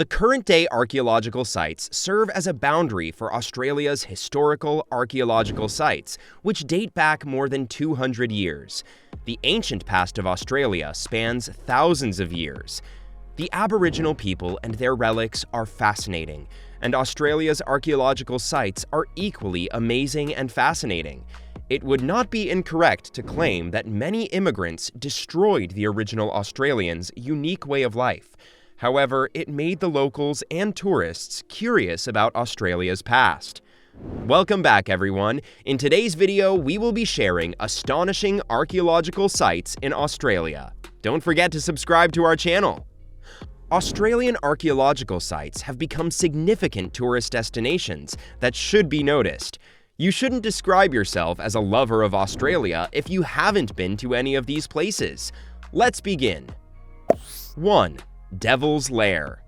The current-day archaeological sites serve as a boundary for Australia's historical archaeological sites, which date back more than 200 years. The ancient past of Australia spans thousands of years. The Aboriginal people and their relics are fascinating, and Australia's archaeological sites are equally amazing and fascinating. It would not be incorrect to claim that many immigrants destroyed the original Australians' unique way of life. However, it made the locals and tourists curious about Australia's past. Welcome back, everyone. In today's video, we will be sharing astonishing archaeological sites in Australia. Don't forget to subscribe to our channel. Australian archaeological sites have become significant tourist destinations that should be noticed. You shouldn't describe yourself as a lover of Australia if you haven't been to any of these places. Let's begin. 1. Devil's Lair.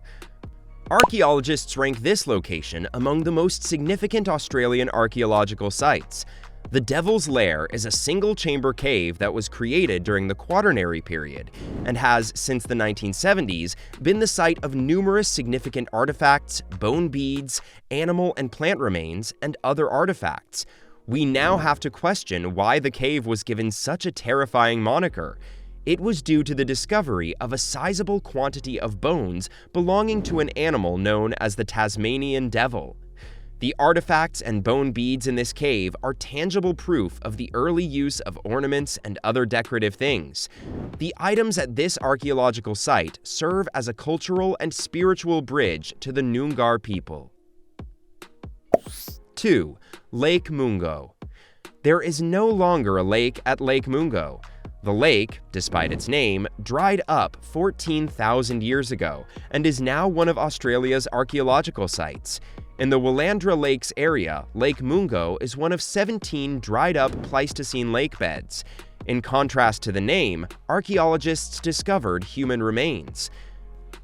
Archaeologists rank this location among the most significant Australian archaeological sites. The Devil's Lair is a single-chamber cave that was created during the Quaternary period and has, since the 1970s, been the site of numerous significant artifacts, bone beads, animal and plant remains, and other artifacts. We now have to question why the cave was given such a terrifying moniker. It was due to the discovery of a sizable quantity of bones belonging to an animal known as the Tasmanian devil. The artifacts and bone beads in this cave are tangible proof of the early use of ornaments and other decorative things. The items at this archaeological site serve as a cultural and spiritual bridge to the Noongar people. 2. Lake Mungo. There is no longer a lake at Lake Mungo. The lake, despite its name, dried up 14,000 years ago and is now one of Australia's archaeological sites. In the Willandra Lakes area, Lake Mungo is one of 17 dried-up Pleistocene lake beds. In contrast to the name, archaeologists discovered human remains.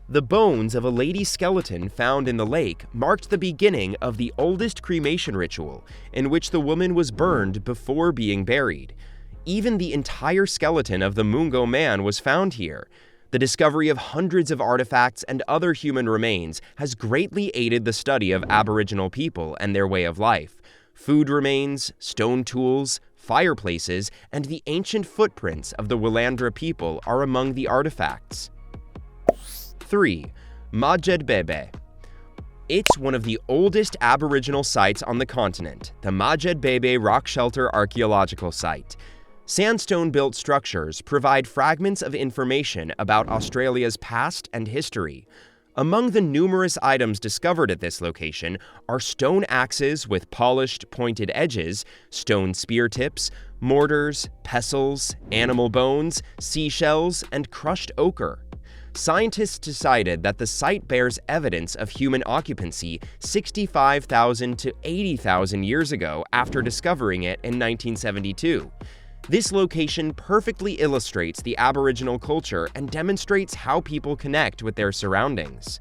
The bones of a lady's skeleton found in the lake marked the beginning of the oldest cremation ritual, in which the woman was burned before being buried. Even the entire skeleton of the Mungo man was found here. The discovery of hundreds of artifacts and other human remains has greatly aided the study of Aboriginal people and their way of life. Food remains, stone tools, fireplaces, and the ancient footprints of the Willandra people are among the artifacts. 3. Majid Bay. It's one of the oldest Aboriginal sites on the continent, the Majid Bay Rock Shelter Archaeological Site. Sandstone-built structures provide fragments of information about Australia's past and history. Among the numerous items discovered at this location are stone axes with polished, pointed edges, stone spear tips, mortars, pestles, animal bones, seashells, and crushed ochre. Scientists decided that the site bears evidence of human occupancy 65,000 to 80,000 years ago after discovering it in 1972. This location perfectly illustrates the Aboriginal culture and demonstrates how people connect with their surroundings.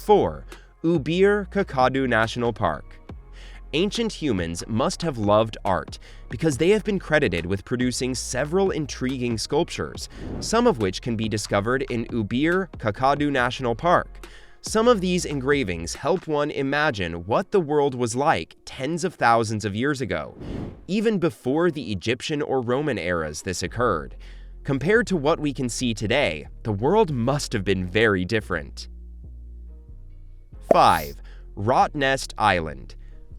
4. Ubirkakadu National Park. Ancient humans must have loved art because they have been credited with producing several intriguing sculptures, some of which can be discovered in Ubirkakadu National Park. Some of these engravings help one imagine what the world was like tens of thousands of years ago, even before the Egyptian or Roman eras this occurred. Compared to what we can see today, the world must have been very different. 5. Rotnest Island.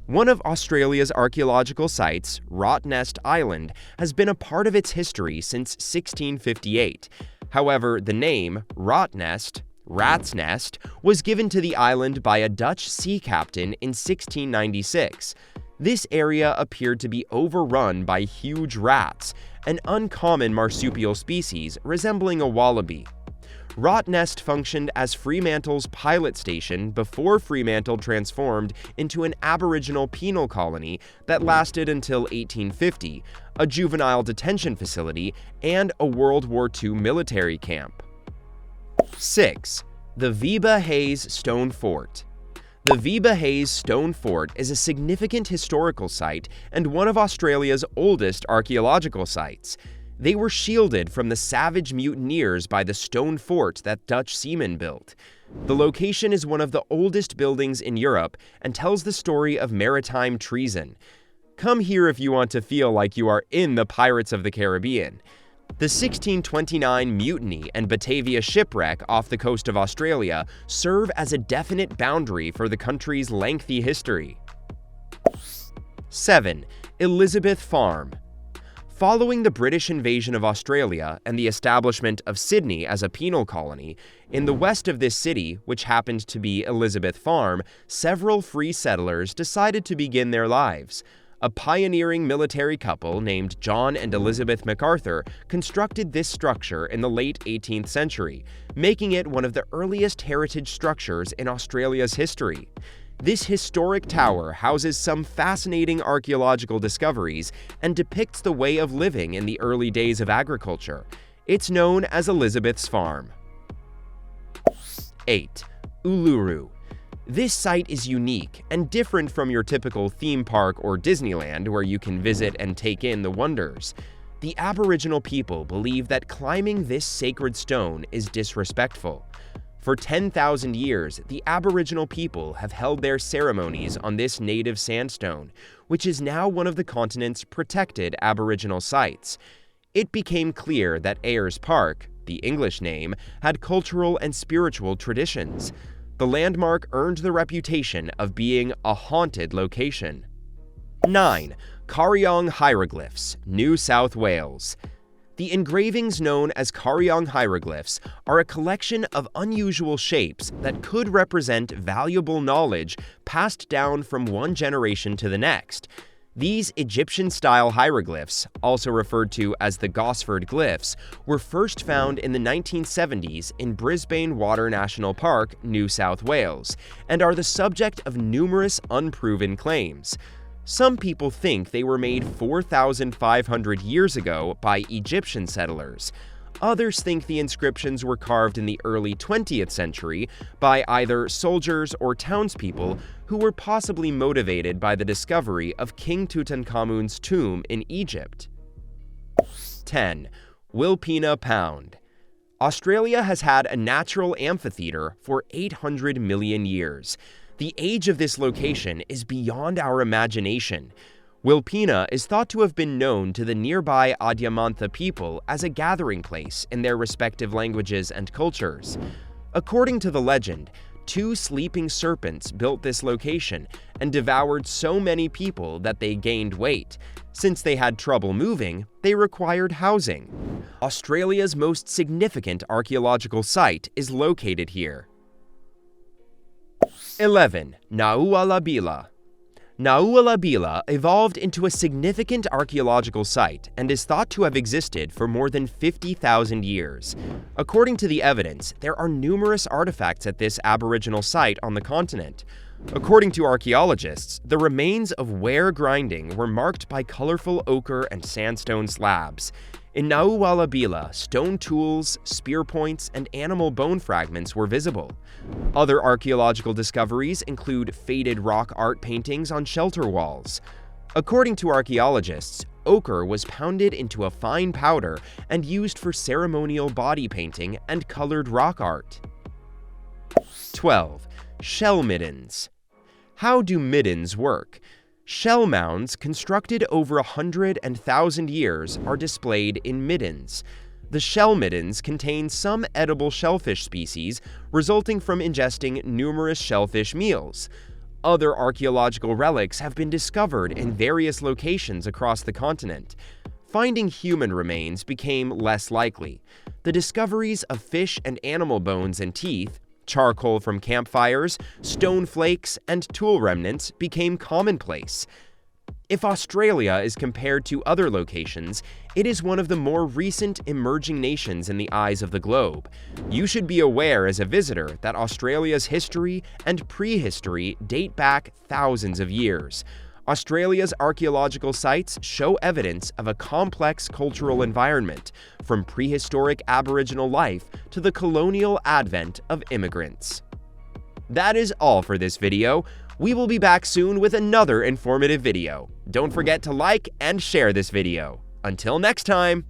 One of Australia's archaeological sites, Rotnest Island, has been a part of its history since 1658. However, the name, Rotnest, Rat's Nest, was given to the island by a Dutch sea captain in 1696. This area appeared to be overrun by huge rats, an uncommon marsupial species resembling a wallaby. Rotnest functioned as Fremantle's pilot station before Fremantle transformed into an Aboriginal penal colony that lasted until 1850, a juvenile detention facility, and a World War II military camp. 6. The Viba Haze Stone Fort. The Viba Haze Stone Fort is a significant historical site and one of Australia's oldest archaeological sites. They were shielded from the savage mutineers by the stone fort that Dutch seamen built. The location is one of the oldest buildings in Europe and tells the story of maritime treason. Come here if you want to feel like you are in the Pirates of the Caribbean. The 1629 mutiny and Batavia shipwreck off the coast of Australia serve as a definite boundary for the country's lengthy history. 7. Elizabeth Farm. Following the British invasion of Australia and the establishment of Sydney as a penal colony, in the west of this city, which happened to be Elizabeth Farm, several free settlers decided to begin their lives. A pioneering military couple named John and Elizabeth MacArthur constructed this structure in the late 18th century, making it one of the earliest heritage structures in Australia's history. This historic tower houses some fascinating archaeological discoveries and depicts the way of living in the early days of agriculture. It's known as Elizabeth's Farm. 8. Uluru. This site is unique and different from your typical theme park or Disneyland where you can visit and take in the wonders. The Aboriginal people believe that climbing this sacred stone is disrespectful. For 10,000 years, the Aboriginal people have held their ceremonies on this native sandstone, which is now one of the continent's protected Aboriginal sites. It became clear that Ayers Park, the English name, had cultural and spiritual traditions. The landmark earned the reputation of being a haunted location. 9. Karyong hieroglyphs, New South Wales. The engravings known as Karyong hieroglyphs are a collection of unusual shapes that could represent valuable knowledge passed down from one generation to the next. These Egyptian-style hieroglyphs, also referred to as the Gosford glyphs, were first found in the 1970s in Brisbane Water National Park, New South Wales, and are the subject of numerous unproven claims. Some people think they were made 4,500 years ago by Egyptian settlers. Others think the inscriptions were carved in the early 20th century by either soldiers or townspeople who were possibly motivated by the discovery of King Tutankhamun's tomb in Egypt. 10. Wilpena Pound. Australia has had a natural amphitheater for 800 million years. The age of this location is beyond our imagination. Wilpena is thought to have been known to the nearby Adyamatha people as a gathering place in their respective languages and cultures. According to the legend, 2 sleeping serpents built this location and devoured so many people that they gained weight. Since they had trouble moving, they required housing. Australia's most significant archaeological site is located here. 11. Nauwalabila. Nauwalabila evolved into a significant archaeological site and is thought to have existed for more than 50,000 years. According to the evidence, there are numerous artifacts at this Aboriginal site on the continent. According to archaeologists, the remains of ware grinding were marked by colorful ochre and sandstone slabs. In Nauwalabila, stone tools, spear points, and animal bone fragments were visible. Other archaeological discoveries include faded rock art paintings on shelter walls. According to archaeologists, ochre was pounded into a fine powder and used for ceremonial body painting and colored rock art. 12. Shell middens. How do middens work? Shell mounds constructed over 100 and 1,000 years are displayed in middens. The shell middens contain some edible shellfish species resulting from ingesting numerous shellfish meals. Other archaeological relics have been discovered in various locations across the continent. Finding human remains became less likely. The discoveries of fish and animal bones and teeth, charcoal from campfires, stone flakes, and tool remnants became commonplace. If Australia is compared to other locations, it is one of the more recent emerging nations in the eyes of the globe. You should be aware as a visitor that Australia's history and prehistory date back thousands of years. Australia's archaeological sites show evidence of a complex cultural environment, from prehistoric Aboriginal life to the colonial advent of immigrants. That is all for this video. We will be back soon with another informative video. Don't forget to like and share this video. Until next time!